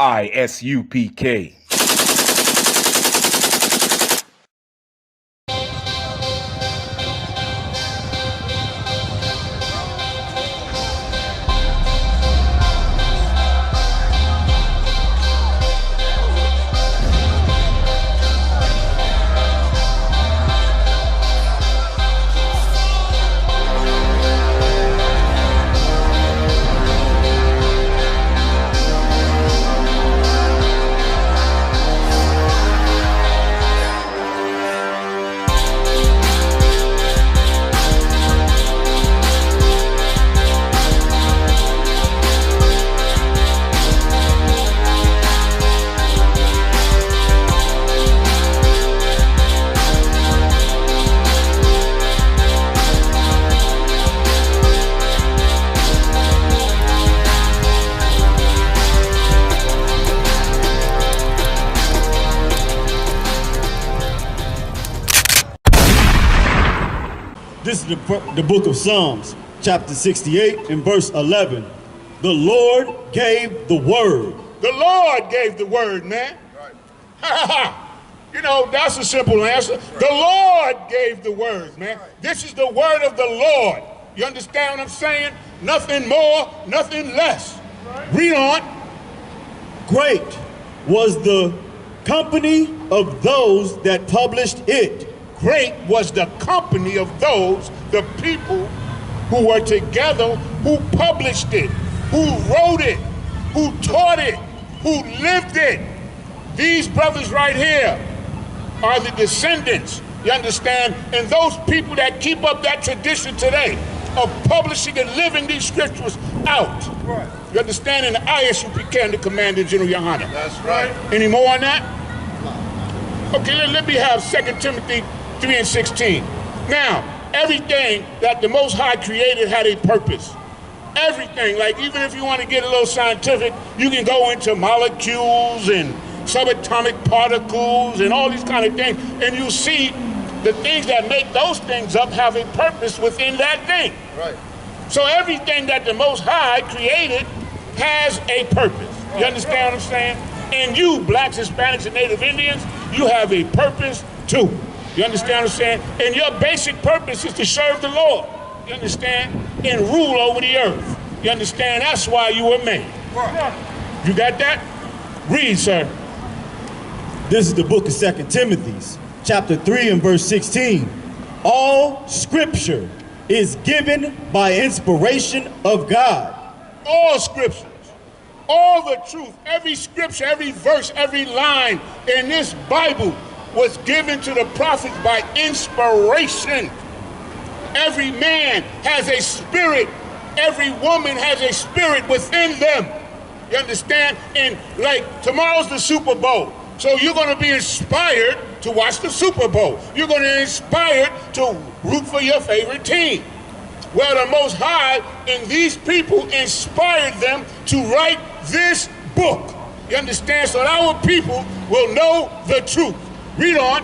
ISUPK. This is the book of Psalms, chapter 68 and verse 11. The Lord gave the word. The Lord gave the word, man. Right. You know, that's a simple answer. The Lord gave the word, man. This is the word of the Lord. You understand what I'm saying? Nothing more, nothing less. Read on. Great was the company of those that published it. Great was the company of those, the people who were together, who published it, who wrote it, who taught it, who lived it. These brothers right here are the descendants, you understand, and those people that keep up that tradition today of publishing and living these scriptures out. Right. You understand, in the I.S.U.P.K and the Commander General Yohanna. That's right. Any more on that? Okay, let me have 2 Timothy 3 and 16. Now, everything that the Most High created had a purpose. Everything, like even if you want to get a little scientific, you can go into molecules and subatomic particles and all these kind of things, and you see the things that make those things up have a purpose within that thing. Right. So everything that the Most High created has a purpose. You understand what I'm saying? And you, blacks, Hispanics, and Native Indians, you have a purpose too. You understand what I'm saying? And your basic purpose is to serve the Lord. You understand? And rule over the earth. You understand? That's why you were made. You got that? Read, sir. This is the book of 2 Timothy, chapter 3 and verse 16. All scripture is given by inspiration of God. All scriptures, all the truth, every scripture, every verse, every line in this Bible was given to the prophets by inspiration. Every man has a spirit. Every woman has a spirit within them. You understand? And like tomorrow's the Super Bowl. So you're going to be inspired to watch the Super Bowl. You're going to be inspired to root for your favorite team. Well, the Most High and these people inspired them to write this book. You understand? So that our people will know the truth. Read on.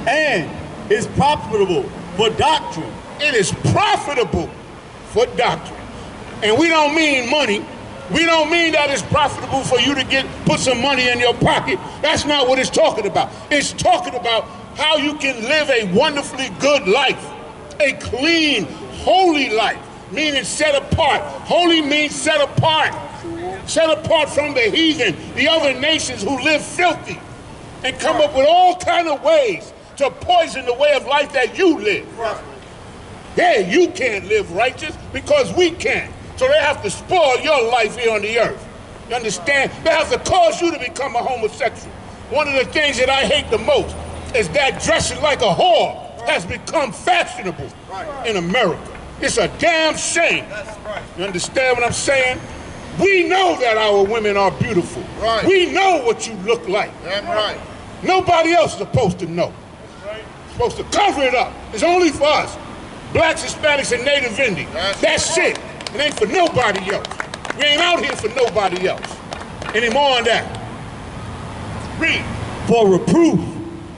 And is profitable for doctrine. It is profitable for doctrine. And we don't mean money. We don't mean that it's profitable for you to put some money in your pocket. That's not what it's talking about. It's talking about how you can live a wonderfully good life, a clean, holy life, meaning set apart. Holy means set apart from the heathen, the other nations who live filthy, and come up with all kind of ways to poison the way of life that you live. Yeah, you can't live righteous because we can't. So they have to spoil your life here on the earth. You understand? They have to cause you to become a homosexual. One of the things that I hate the most is that dressing like a whore has become fashionable in America. It's a damn shame. You understand what I'm saying? We know that our women are beautiful. We know what you look like. Nobody else is supposed to know. Supposed to cover it up. It's only for us. Blacks, Hispanics, and Native Indians. That's it. It ain't for nobody else. We ain't out here for nobody else. Any more on that? Read. For reproof,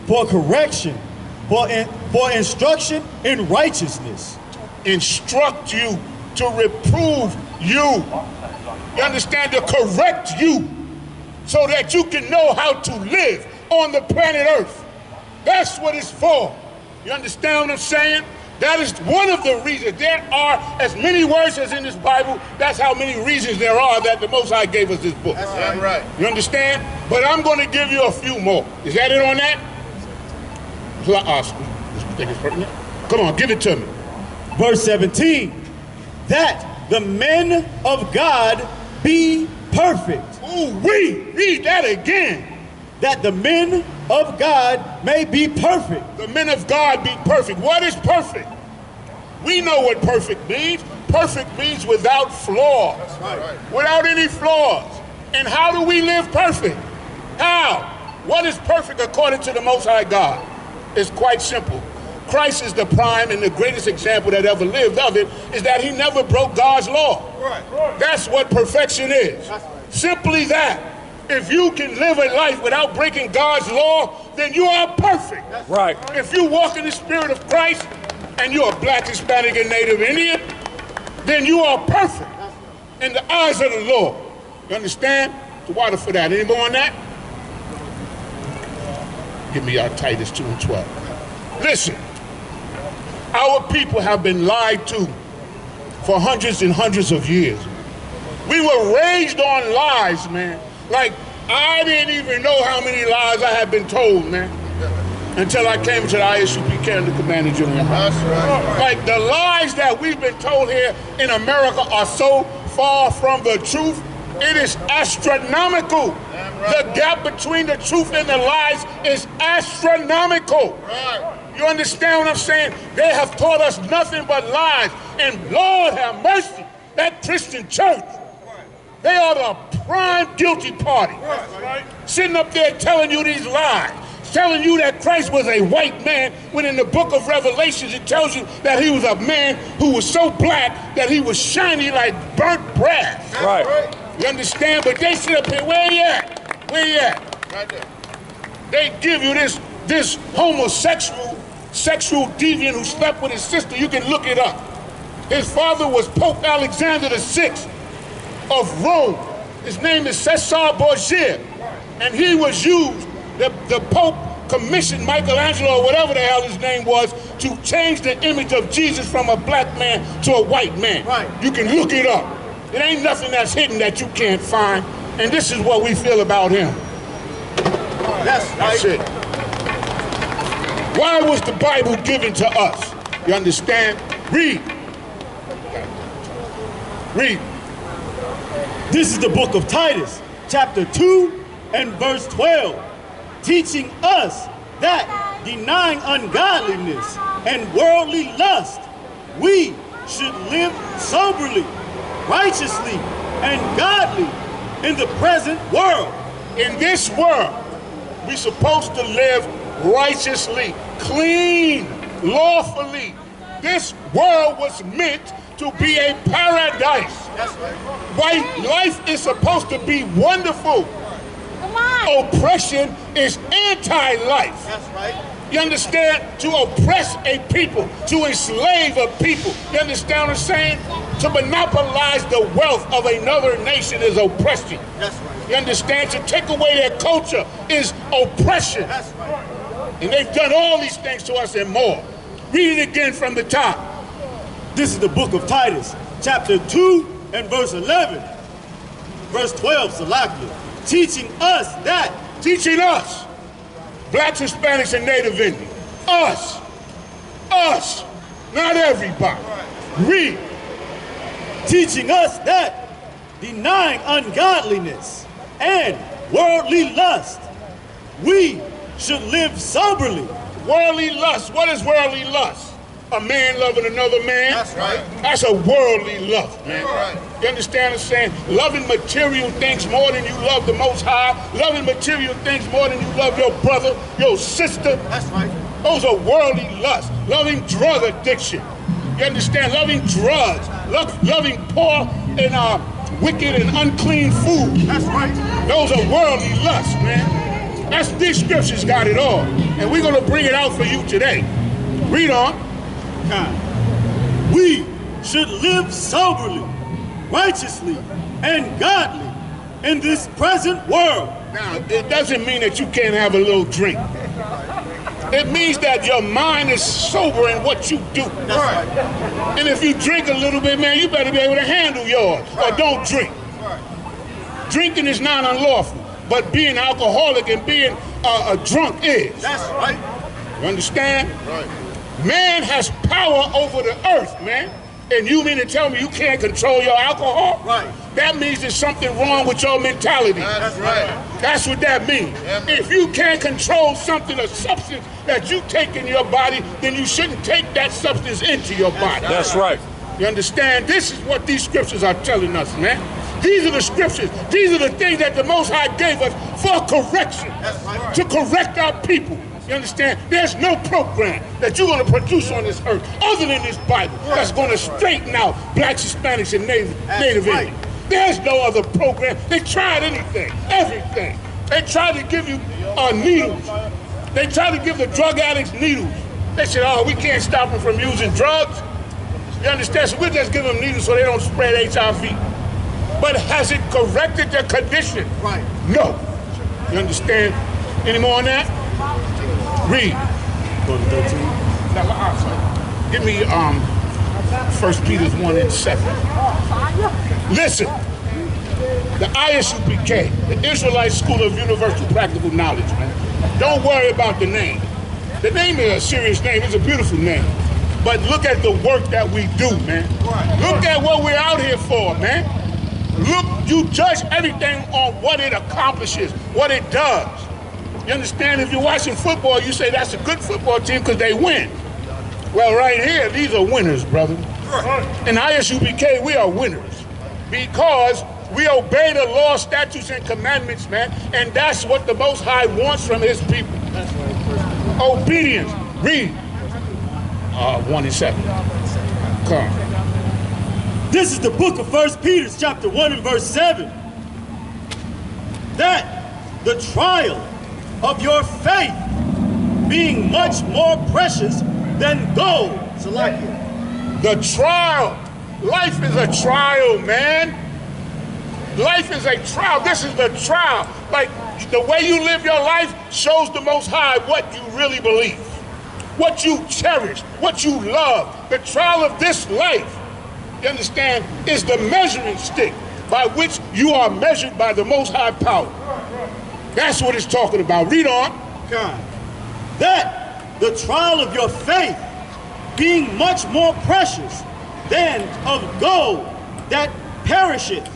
for correction, for instruction in righteousness. Instruct you, to reprove you. You understand? To correct you. so that you can know how to live on the planet Earth. That's what it's for. You understand what I'm saying? That is one of the reasons. There are as many words as in this Bible. That's how many reasons there are that the Most High gave us this book. That's right. You understand? But I'm going to give you a few more. Is that it on that? Think it's pertinent? Come on, give it to me. Verse 17, that the men of God be perfect. Ooh, read that again. That the men of God may be perfect. The men of God be perfect. What is perfect? We know what perfect means. Perfect means without flaws. That's right. Without any flaws. And how do we live perfect? How? What is perfect according to the Most High God? It's quite simple. Christ is the prime and the greatest example that ever lived of it, is that he never broke God's law. Right. That's what perfection is. Simply that. If you can live a life without breaking God's law, then you are perfect. Right. If you walk in the spirit of Christ and you're a black, Hispanic, and Native Indian, then you are perfect in the eyes of the Lord. You understand? The water for that. Any more on that? Give me our Titus 2 and 12. Listen, our people have been lied to for hundreds and hundreds of years. We were raised on lies, man. Like, I didn't even know how many lies I had been told, man, until I came to the I.S.U.P.K and the Commander General. That's right. Like, the lies that we've been told here in America are so far from the truth, it is astronomical. The gap between the truth and the lies is astronomical. Right. You understand what I'm saying? They have taught us nothing but lies. And Lord have mercy, that Christian church, they are the prime guilty party. Right. Sitting up there telling you these lies, telling you that Christ was a white man, when in the book of Revelations it tells you that he was a man who was so black that he was shiny like burnt brass. Right. You understand? But they sit up here, where you at? Where you at? Right there. They give you this homosexual, sexual deviant who slept with his sister. You can look it up. His father was Pope Alexander VI of Rome. His name is Cesar Borgia. And he was used, the Pope commissioned Michelangelo, or whatever the hell his name was, to change the image of Jesus from a black man to a white man. Right. You can look it up. It ain't nothing that's hidden that you can't find. And this is what we feel about him. That's it. Why was the Bible given to us? You understand? Read. Read. This is the book of Titus, chapter 2 and verse 12, teaching us that denying ungodliness and worldly lust, we should live soberly, righteously, and godly in the present world. In this world, we're supposed to live righteously, clean, lawfully. This world was meant to be a paradise. That's right. White life is supposed to be wonderful. Come on. Oppression is anti-life. That's right. You understand? To oppress a people, to enslave a people. You understand what I'm saying? To monopolize the wealth of another nation is oppression. That's right. You understand? To take away their culture is oppression. That's right. And they've done all these things to us and more. Read it again from the top. This is the book of Titus, chapter 2 and verse 11. Verse 12, Salakia, teaching us that. Teaching us, blacks, Hispanics, and Native Indians. Us, not everybody. Read. Teaching us that denying ungodliness and worldly lust, we should live soberly. Worldly lust. What is worldly lust? A man loving another man. That's right. That's a worldly love, man. Right. You understand what I'm saying? Loving material things more than you love the Most High. Loving material things more than you love your brother, your sister. That's right. Those are worldly lusts. Loving drug addiction. You understand? Loving drugs. Loving poor and wicked and unclean food. That's right. Those are worldly lusts, man. These scriptures got it all. And we're going to bring it out for you today. Read on. We should live soberly, righteously, and godly in this present world. Now, it doesn't mean that you can't have a little drink. It means that your mind is sober in what you do. Right. And if you drink a little bit, man, you better be able to handle yours. Or don't drink. Drinking is not unlawful, but being alcoholic and being a drunk is. That's right. You understand? Right. Man has power over the earth, man. And you mean to tell me you can't control your alcohol? Right. That means there's something wrong with your mentality. That's right. That's what that means. If you can't control something, a substance that you take in your body, then you shouldn't take that substance into your body. That's right. You understand? This is what these scriptures are telling us, man. These are the scriptures. These are the things that the Most High gave us for correction, to correct our people. You understand? There's no program that you're going to produce on this earth other than this Bible that's going to straighten out blacks, Hispanics, and Native Indians. There's no other program. They tried anything, everything. They tried to give you needles. They tried to give the drug addicts needles. They said, oh, we can't stop them from using drugs. You understand? So we'll just give them needles so they don't spread HIV. But has it corrected their condition? Right. No. You understand? Any more on that? Read. Go to 13. Give me 1 Peter 1 and 7. Listen, the I.S.U.P.K, the Israelite School of Universal Practical Knowledge, man. Don't worry about the name. The name is a serious name. It's a beautiful name. But look at the work that we do, man. Look at what we're out here for, man. Look, you judge everything on what it accomplishes, what it does. You understand? If you're watching football, you say that's a good football team because they win. Well, right here, these are winners, brother. In I.S.U.P.K, we are winners because we obey the law, statutes, and commandments, man. And that's what the Most High wants from his people. Obedience. Read. 1 and 7. Come. This is the book of 1 Peter, chapter 1 and verse 7. That the trial of your faith, being much more precious than gold. The trial. Life is a trial, man. Life is a trial. This is the trial. Like, the way you live your life shows the Most High what you really believe, what you cherish, what you love. The trial of this life, you understand, is the measuring stick by which you are measured by the Most High power. That's what it's talking about. Read on. God. That the trial of your faith, being much more precious than of gold that perisheth,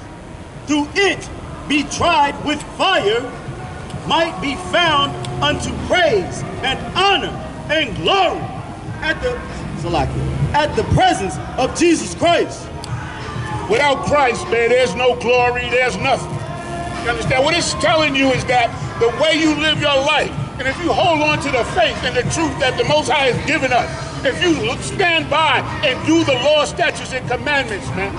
through it be tried with fire, might be found unto praise and honor and glory at the presence of Jesus Christ. Without Christ, man, there's no glory, there's nothing. You understand? What it's telling you is that the way you live your life, and if you hold on to the faith and the truth that the Most High has given us, if you stand by and do the law, statutes, and commandments, man,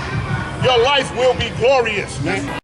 your life will be glorious, man.